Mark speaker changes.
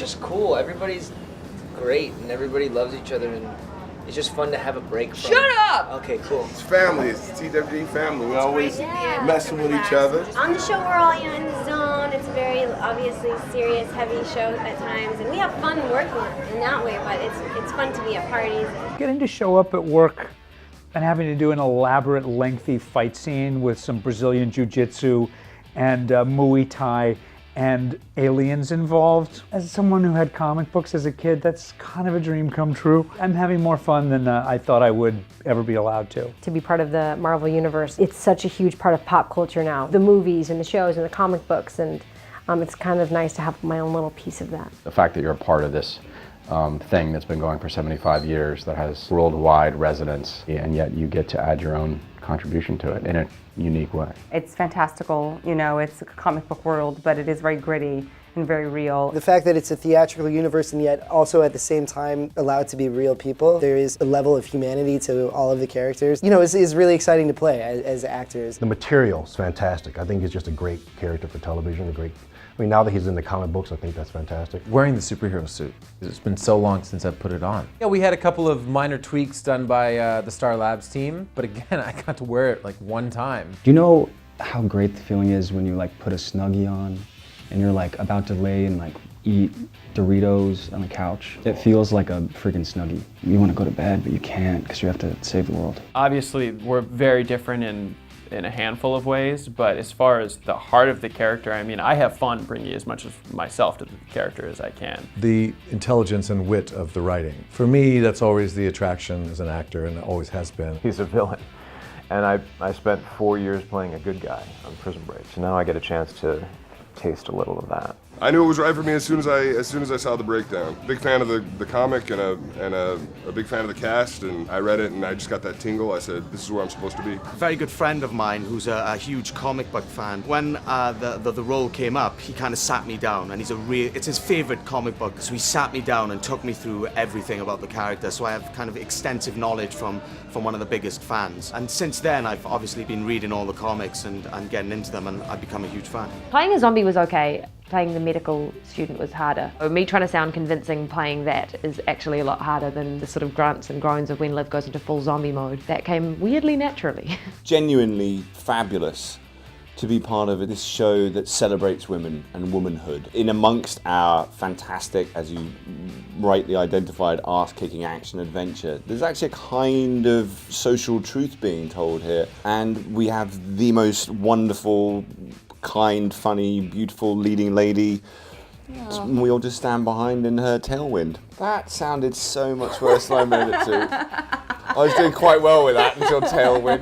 Speaker 1: just cool. Everybody's great, and everybody loves each other, and it's just fun to have a break from.
Speaker 2: Shut up!
Speaker 1: Okay, cool.
Speaker 3: It's family. It's TWD family. We always messing with each other.
Speaker 4: On the show, we're all in the zone. It's a very obviously serious, heavy show at times, and we have fun working in that way. But it's fun to be at parties.
Speaker 5: Getting to show up at work and having to do an elaborate, lengthy fight scene with some Brazilian Jiu-Jitsu and Muay Thai and aliens involved. As someone who had comic books as a kid, that's kind of a dream come true. I'm having more fun than I thought I would ever be allowed to.
Speaker 6: To be part of the Marvel Universe, it's such a huge part of pop culture now. The movies and the shows and the comic books, and it's kind of nice to have my own little piece of that.
Speaker 7: The fact that you're a part of this thing that's been going for 75 years, that has worldwide resonance, and yet you get to add your own contribution to it in a unique way.
Speaker 8: It's fantastical, you know, it's a comic book world, but it is very gritty and very real.
Speaker 9: The fact that it's a theatrical universe and yet also at the same time allowed to be real people, there is a level of humanity to all of the characters, you know, is really exciting to play as actors.
Speaker 10: The material's fantastic. I think he's just a great character for television, I mean, now that he's in the comic books, I think that's fantastic.
Speaker 11: Wearing the superhero suit. It's been so long since I've put it on. Yeah, we had a couple of minor tweaks done by the Star Labs team, but again, I got to wear it like one time.
Speaker 12: Do you know how great the feeling is when you like put a Snuggie on and you're like about to lay and like eat Doritos on the couch? It feels like a freaking Snuggie. You want to go to bed, but you can't because you have to save the world.
Speaker 13: Obviously, we're very different in a handful of ways, but as far as the heart of the character, I mean, I have fun bringing as much of myself to the character as I can.
Speaker 14: The intelligence and wit of the writing. For me, that's always the attraction as an actor, and it always has been.
Speaker 15: He's a villain, and I spent 4 years playing a good guy on Prison Break, so now I get a chance to taste a little of that.
Speaker 3: I knew it was right for me as soon as I saw the breakdown. Big fan of the comic and a big fan of the cast, and I read it and I just got that tingle. I said, this is where I'm supposed to be.
Speaker 16: A very good friend of mine who's a huge comic book fan. When the role came up, he kind of sat me down, and it's his favorite comic book, so he sat me down and took me through everything about the character, so I have kind of extensive knowledge from one of the biggest fans. And since then, I've obviously been reading all the comics and getting into them, and I've become a huge fan.
Speaker 6: Playing a zombie was okay. Playing the medical student was harder. Me trying to sound convincing playing that is actually a lot harder than the sort of grunts and groans of when Liv goes into full zombie mode. That came weirdly naturally.
Speaker 17: Genuinely fabulous to be part of this show that celebrates women and womanhood. In amongst our fantastic, as you rightly identified, ass-kicking action adventure, there's actually a kind of social truth being told here, and we have the most wonderful, kind, funny, beautiful leading lady. Yeah. We all just stand behind in her tailwind. That sounded so much worse than I meant it to. I was doing quite well with that until tailwind.